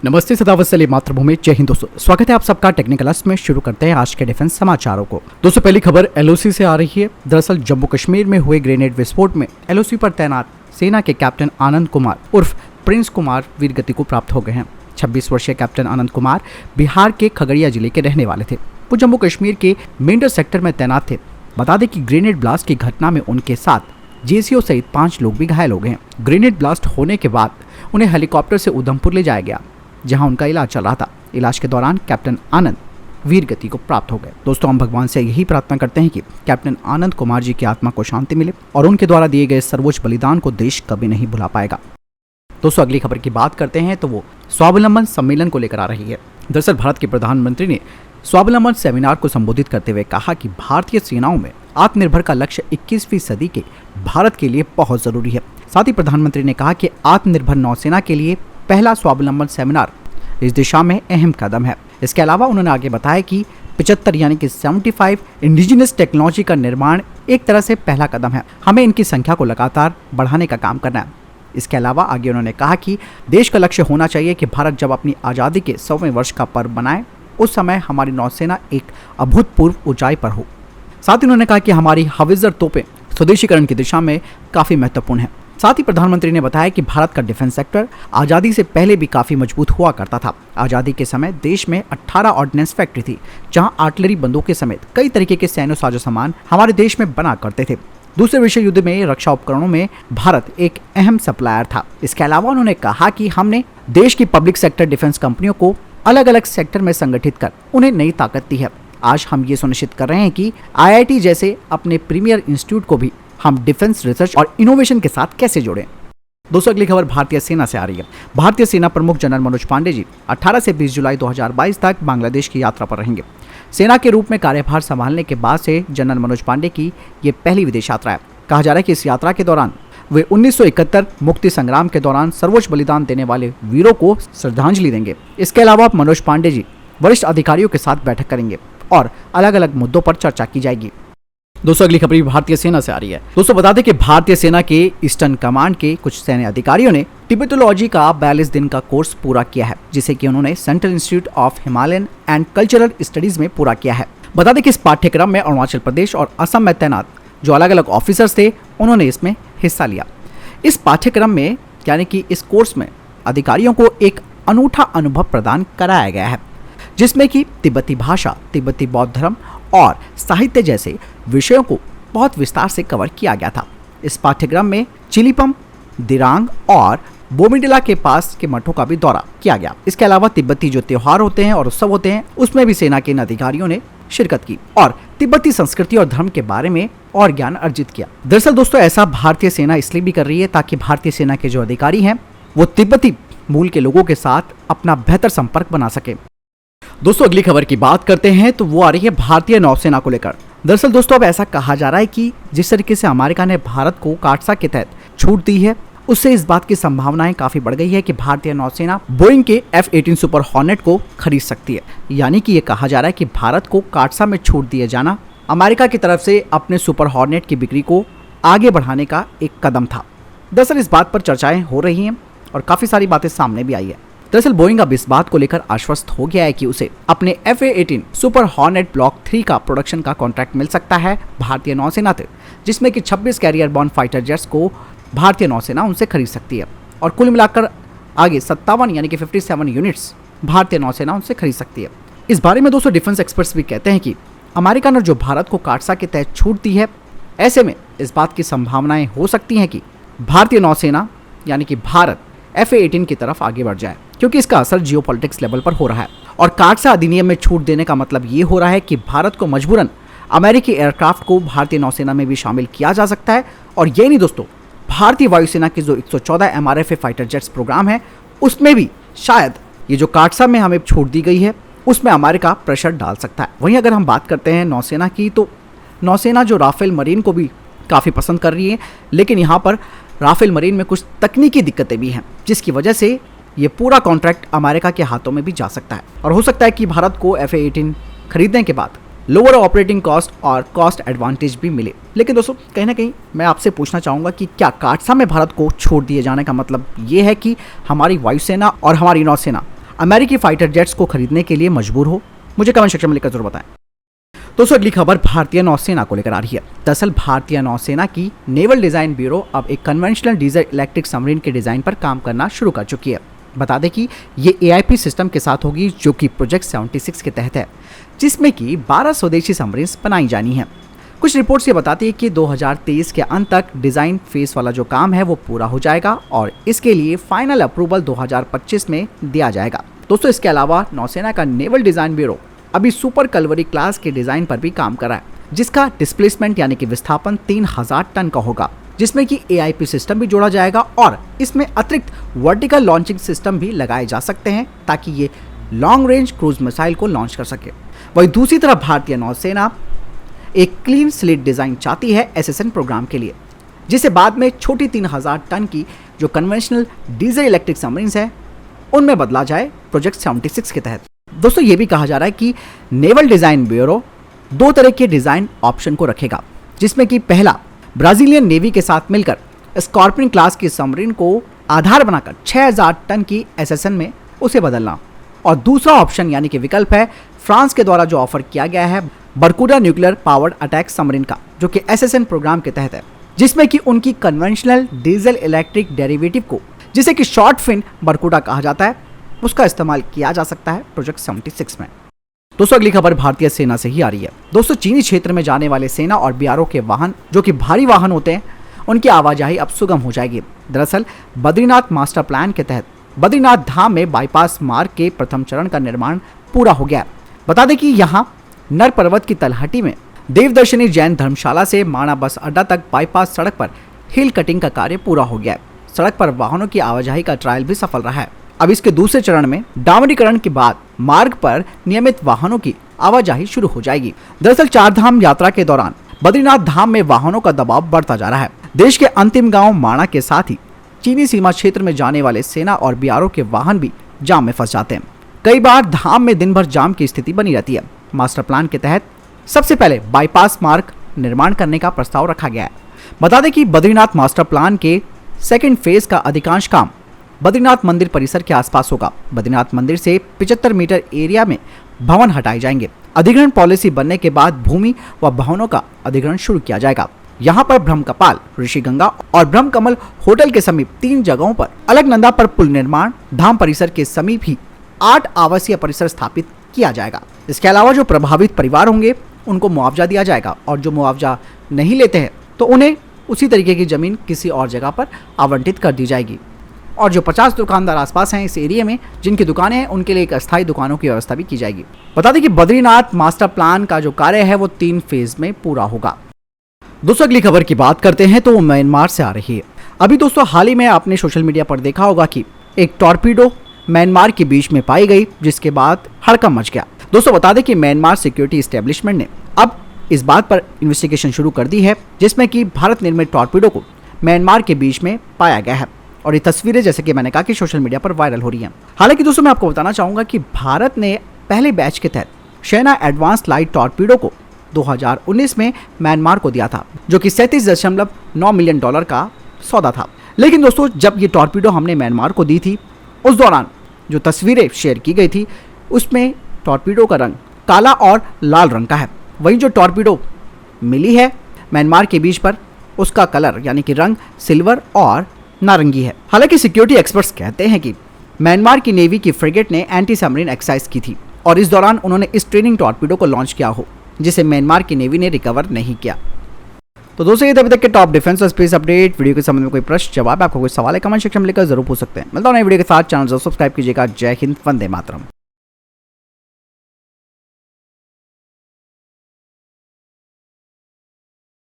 नमस्ते, सदावत्सली मातृभूमि, जय हिंद दोस्तों। स्वागत है आप सबका टेक्निकल अस्ट में। शुरू करते हैं आज के डिफेंस समाचारों को। दोस्तों, पहली खबर एलओसी से आ रही है। दरअसल जम्मू कश्मीर में हुए ग्रेनेड विस्फोट में एलओसी पर तैनात सेना के कैप्टन आनंद कुमार उर्फ प्रिंस कुमार वीरगति को प्राप्त हो गए हैं। 26 वर्षीय कैप्टन आनंद कुमार बिहार के खगड़िया जिले के रहने वाले थे। वो जम्मू कश्मीर के मेंढर सेक्टर में तैनात थे। बता दें कि ग्रेनेड ब्लास्ट की घटना में उनके साथ जेसीओ सहित 5 लोग भी घायल हो गए हैं। ग्रेनेड ब्लास्ट होने के बाद उन्हें हेलीकॉप्टर से उधमपुर ले जाया गया, जहां उनका इलाज चल रहा था। इलाज के दौरान कैप्टन आनंद वीरगति को प्राप्त हो गए। दोस्तों, हम भगवान से यही प्रार्थना करते हैं कि कैप्टन आनंद कुमार जी की आत्मा को शांति मिले और उनके द्वारा दिए गए सर्वोच्च बलिदान को देश कभी नहीं भुला पाएगा। दोस्तों, अगली खबर की बात करते हैं तो वो स्वावलंबन सम्मेलन को लेकर आ रही है। दरअसल भारत के प्रधानमंत्री ने स्वावलंबन सेमिनार को संबोधित करते हुए कहा कि भारतीय सेनाओं में आत्मनिर्भर का लक्ष्य 21वीं सदी के भारत के लिए बहुत जरूरी है। साथ ही प्रधानमंत्री ने कहा कि आत्मनिर्भर नौसेना के लिए पहला स्वावलंबन सेमिनार इस दिशा में अहम कदम है। इसके अलावा उन्होंने आगे बताया कि 75 यानी कि 75 इंडिजिनस टेक्नोलॉजी का निर्माण एक तरह से पहला कदम है। हमें इनकी संख्या को लगातार बढ़ाने का काम करना है। इसके अलावा आगे उन्होंने कहा कि देश का लक्ष्य होना चाहिए कि भारत जब अपनी आज़ादी के 100वें वर्ष का पर्व मनाए, उस समय हमारी नौसेना एक अभूतपूर्व ऊंचाई पर हो। साथ ही उन्होंने कहा कि हमारी हविज़र तोपें स्वदेशीकरण की दिशा में काफ़ी महत्वपूर्ण है। साथ ही प्रधानमंत्री ने बताया कि भारत का डिफेंस सेक्टर आज़ादी से पहले भी काफ़ी मजबूत हुआ करता था। आज़ादी के समय देश में 18 ऑर्डिनेंस फैक्ट्री थी, जहां आर्टिलरी बंदूकें समेत कई तरीके के सैन्य साजो सामान हमारे देश में बना करते थे। दूसरे विश्व युद्ध में रक्षा उपकरणों में भारत एक अहम सप्लायर था। इसके अलावा उन्होंने कहा कि हमने देश की पब्लिक सेक्टर डिफेंस कंपनियों को अलग अलग सेक्टर में संगठित कर उन्हें नई ताकत दी है। आज हम ये सुनिश्चित कर रहे हैं कि IIT जैसे अपने प्रीमियर इंस्टीट्यूट को भी हम डिफेंस रिसर्च और इनोवेशन के साथ कैसे जोड़ें। दोस्तों, अगली खबर भारतीय सेना से आ रही है। भारतीय सेना प्रमुख जनरल मनोज पांडे जी 18 से 20 जुलाई 2022 तक बांग्लादेश की यात्रा पर रहेंगे। सेना के रूप में कार्यभार संभालने के बाद से जनरल मनोज पांडे की ये पहली विदेश यात्रा है। कहा जा रहा है कि इस यात्रा के दौरान वे 1971 मुक्ति संग्राम के दौरान सर्वोच्च बलिदान देने वाले वीरों को श्रद्धांजलि देंगे। इसके अलावा मनोज पांडे जी वरिष्ठ अधिकारियों के साथ बैठक करेंगे और अलग अलग मुद्दों पर चर्चा की जाएगी। दोस्तों, अगली खबर भारतीय सेना से आ रही है। दोस्तों, बता दें कि भारतीय सेना के ईस्टर्न कमांड के कुछ सैन्य अधिकारियों ने टिबेटोलॉजी का 42 दिन का कोर्स पूरा किया है, जिसे कि उन्होंने central institute of Himalayan and cultural studies में पूरा किया है। बता दें कि इस पाठ्यक्रम में अरुणाचल प्रदेश और असम में तैनात जो अलग अलग ऑफिसर्स थे, उन्होंने इसमें हिस्सा लिया। इस पाठ्यक्रम में यानी कि इस कोर्स में अधिकारियों को एक अनूठा अनुभव प्रदान कराया गया है, जिसमें कि तिब्बती भाषा, तिब्बती बौद्ध धर्म और साहित्य जैसे विषयों को बहुत विस्तार से कवर किया गया था। इस पाठ्यक्रम में चिलीपम, दिरांग और बोमिडिला के पास के मठों का भी दौरा किया गया। इसके अलावा तिब्बती जो त्योहार होते हैं और उत्सव होते हैं, उसमें भी सेना के इन अधिकारियों ने शिरकत की और तिब्बती संस्कृति और धर्म के बारे में और ज्ञान अर्जित किया। दरअसल दोस्तों, ऐसा भारतीय सेना इसलिए भी कर रही है ताकि भारतीय सेना के जो अधिकारी हैं वो तिब्बती मूल के लोगों के साथ अपना बेहतर संपर्क बना सके। दोस्तों, अगली खबर की बात करते हैं तो वो आ रही है भारतीय नौसेना को लेकर। दरअसल दोस्तों, अब ऐसा कहा जा रहा है कि जिस तरीके से अमेरिका ने भारत को काटसा के तहत छूट दी है, उससे इस बात की संभावनाएं काफी बढ़ गई है कि भारतीय नौसेना बोइंग के F-18 सुपर हॉर्नेट को खरीद सकती है। यानी कि ये कहा जा रहा है कि भारत को काटसा में छूट दिए जाना अमेरिका की तरफ से अपने सुपर हॉर्नेट की बिक्री को आगे बढ़ाने का एक कदम था। दरअसल इस बात पर चर्चाएं हो रही हैं और काफी सारी बातें सामने भी आई है। दरअसल बोइंग अब इस बात को लेकर आश्वस्त हो गया है कि उसे अपने F-18 सुपर हॉर्नेट ब्लॉक 3 का प्रोडक्शन का कॉन्ट्रैक्ट मिल सकता है भारतीय नौसेना से, जिसमें कि 26 कैरियर बॉर्न फाइटर जेट्स को भारतीय नौसेना उनसे खरीद सकती है और कुल मिलाकर आगे 57 यानी कि 57 यूनिट्स भारतीय नौसेना उनसे खरीद सकती है। इस बारे में दोस्तों डिफेंस एक्सपर्ट्स भी कहते हैं कि अमेरिका ने जो भारत को काटसा के तहत छूट दी है, ऐसे में इस बात की संभावनाएं हो सकती हैं कि भारतीय नौसेना यानी कि भारत F-18 की तरफ आगे बढ़ जाए, क्योंकि इसका असर जियोपॉलिटिक्स लेवल पर हो रहा है। और काटसा अधिनियम में छूट देने का मतलब ये हो रहा है कि भारत को मजबूरन अमेरिकी एयरक्राफ्ट को भारतीय नौसेना में भी शामिल किया जा सकता है। और ये नहीं दोस्तों, भारतीय वायुसेना के जो 114 MRFA फाइटर जेट्स प्रोग्राम है, उसमें भी शायद ये जो काटसा में हमें छूट दी गई है, उसमें अमेरिका प्रेशर डाल सकता है। वहीं अगर हम बात करते हैं नौसेना की, तो नौसेना जो राफेल मरीन को भी काफ़ी पसंद कर रही है, लेकिन यहाँ पर राफेल मरीन में कुछ तकनीकी दिक्कतें भी हैं, जिसकी वजह से ये पूरा कॉन्ट्रैक्ट अमेरिका के हाथों में भी जा सकता है। और हो सकता है कि भारत को F-18 खरीदने के बाद लोअर ऑपरेटिंग कॉस्ट और कॉस्ट एडवांटेज भी मिले। लेकिन दोस्तों कहीं ना कहीं मैं आपसे पूछना चाहूँगा कि क्या काटसा में भारत को छोड़ दिए जाने का मतलब ये है कि हमारी वायुसेना और हमारी नौसेना अमेरिकी फाइटर जेट्स को खरीदने के लिए मजबूर हो? मुझे कमेंट सेक्शन में लिखकर जरूर बताएं। दोस्तों अगली खबर भारतीय नौसेना को लेकर आ रही है। दरअसल भारतीय नौसेना की नेवल डिजाइन ब्यूरो अब एक कन्वेंशनल डीजल इलेक्ट्रिक सबमरीन के डिजाइन पर काम करना शुरू कर चुकी है। बता दें कि ये AIP सिस्टम के साथ होगी, जो कि प्रोजेक्ट 76 के तहत है, जिसमें कि 12 स्वदेशी सबमरीन्स बनाई जानी है। कुछ रिपोर्ट्स ये बताती है कि 2023 के अंत तक डिजाइन फेज वाला जो काम है वो पूरा हो जाएगा और इसके लिए फाइनल अप्रूवल 2025 में दिया जाएगा। दोस्तों इसके अलावा नौसेना का नेवल डिजाइन ब्यूरो अभी सुपर कलवरी क्लास के डिजाइन पर भी काम कर रहा है, जिसका डिस्प्लेसमेंट यानी कि विस्थापन 3000 टन का होगा, जिसमें कि AIP सिस्टम भी जोड़ा जाएगा और इसमें अतिरिक्त वर्टिकल लॉन्चिंग सिस्टम भी लगाए जा सकते हैं ताकि ये लॉन्ग रेंज क्रूज मिसाइल को लॉन्च कर सके। वहीं दूसरी तरफ भारतीय नौसेना एक क्लीन स्लेट डिजाइन चाहती है SSN प्रोग्राम के लिए, जिसे बाद में छोटी 3000 टन की जो कन्वेंशनल डीजल इलेक्ट्रिक सबमरीन्स है उनमें बदला जाए प्रोजेक्ट 76 के तहत। दोस्तों ये भी कहा जा रहा है कि नेवल डिजाइन ब्यूरो 2 तरह के डिजाइन ऑप्शन को रखेगा, जिसमें कि पहला ब्राजीलियन नेवी के साथ मिलकर स्कॉर्पियन क्लास की सबमरीन को आधार बनाकर 6000 टन की SSN में उसे बदलना, और दूसरा ऑप्शन यानी कि विकल्प है फ्रांस के द्वारा जो ऑफर किया गया है बरकुडा न्यूक्लियर पावर्ड अटैक सबमरीन का, जो कि SSN प्रोग्राम के तहत है, जिसमें कि उनकी कन्वेंशनल डीजल इलेक्ट्रिक डेरिवेटिव को, जिसे कि शॉर्ट फिन बरकुडा कहा जाता है, उसका इस्तेमाल किया जा सकता है प्रोजेक्ट 76 में। दोस्तों अगली खबर भारतीय सेना से ही आ रही है। दोस्तों चीनी क्षेत्र में जाने वाले सेना और BRO के वाहन, जो कि भारी वाहन होते हैं, उनकी आवाजाही अब सुगम हो जाएगी। दरअसल बद्रीनाथ मास्टर प्लान के तहत बद्रीनाथ धाम में बाईपास मार्ग के प्रथम चरण का निर्माण पूरा हो गया है। बता दें कि यहाँ नर पर्वत की तलहटी में देवदर्शनी जैन धर्मशाला से माणा बस अड्डा तक बाईपास सड़क पर हिल कटिंग का कार्य पूरा हो गया है। सड़क पर वाहनों की आवाजाही का ट्रायल भी सफल रहा है। अब इसके दूसरे चरण में डामरीकरण के बाद मार्ग पर नियमित वाहनों की आवाजाही शुरू हो जाएगी। दरअसल 4 धाम यात्रा के दौरान बद्रीनाथ धाम में वाहनों का दबाव बढ़ता जा रहा है। देश के अंतिम गांव माणा के साथ ही चीनी सीमा क्षेत्र में जाने वाले सेना और BRO के वाहन भी जाम में फंस जाते हैं। कई बार धाम में दिन भर जाम की स्थिति बनी रहती है। मास्टर प्लान के तहत सबसे पहले बाईपास मार्ग निर्माण करने का प्रस्ताव रखा गया है। बता दें कि बद्रीनाथ मास्टर प्लान के सेकेंड फेज का अधिकांश काम बद्रीनाथ मंदिर परिसर के आसपास होगा। बद्रीनाथ मंदिर से 75 मीटर एरिया में भवन हटाए जाएंगे। अधिग्रहण पॉलिसी बनने के बाद भूमि व भवनों का अधिग्रहण शुरू किया जाएगा। यहाँ पर ब्रह्मकपाल, ऋषिगंगा और ब्रह्मकमल होटल के समीप 3 जगहों पर अलकनंदा पर पुल निर्माण, धाम परिसर के समीप ही 8 आवासीय परिसर स्थापित किया जाएगा। इसके अलावा जो प्रभावित परिवार होंगे उनको मुआवजा दिया जाएगा, और जो मुआवजा नहीं लेते हैं तो उन्हें उसी तरीके की जमीन किसी और जगह पर आवंटित कर दी जाएगी। और जो 50 दुकानदार आसपास हैं इस एरिया में जिनकी दुकानें हैं, उनके लिए एक अस्थायी दुकानों की व्यवस्था भी की जाएगी। बता दें कि बद्रीनाथ मास्टर प्लान का जो कार्य है वो 3 फेज में पूरा होगा। दोस्तों अगली खबर की बात करते हैं तो वो म्यांमार से आ रही है। अभी दोस्तों हाल ही में आपने सोशल मीडिया पर देखा होगा कि एक टॉर्पीडो म्यांमार के बीच में पाई गई, जिसके बाद हड़कंप मच गया। दोस्तों बता दें कि म्यांमार सिक्योरिटी एस्टेब्लिशमेंट ने अब इस बात पर इन्वेस्टिगेशन शुरू कर दी है, जिसमें कि भारत निर्मित टॉर्पीडो को म्यांमार के बीच में पाया गया है। और ये तस्वीरें जैसे कि मैंने कहा कि सोशल मीडिया पर वायरल हो रही हैं। हालांकि दोस्तों मैं आपको बताना चाहूंगा कि भारत ने पहले बैच के तहत शैना एडवांस लाइट टॉर्पीडो को 2019 में म्यांमार को दिया था, जो कि $37.9 मिलियन का सौदा था। लेकिन दोस्तों जब ये टॉर्पीडो हमने म्यांमार को दी थी, उस दौरान जो तस्वीरें शेयर की गई थी उसमें टॉर्पीडो का रंग काला और लाल रंग का है। वहीं जो टॉर्पीडो मिली है म्यांमार के बीच पर, उसका कलर यानी कि रंग सिल्वर और नारंगी है। हालांकि सिक्योरिटी एक्सपर्ट्स कहते हैं कि म्यांमार की नेवी की फ्रिगेट ने एंटी सबमरीन एक्सरसाइज की थी और इस दौरान उन्होंने इस ट्रेनिंग टॉर्पीडो को लॉन्च किया हो, जिसे म्यांमार की नेवी ने रिकवर नहीं किया। तो दोस्तों ये अभी तक के टॉप डिफेंस और स्पेस अपडेट। वीडियो के संबंध में कोई प्रश्न जवाब, आपको कोई सवाल है, कमेंट सेक्शन में लिखकर जरूर पूछ सकते हैं। मिलता हूं नए वीडियो के साथ। चैनल जरूर सब्सक्राइब कीजिएगा। जय हिंद, वंदे मातरम।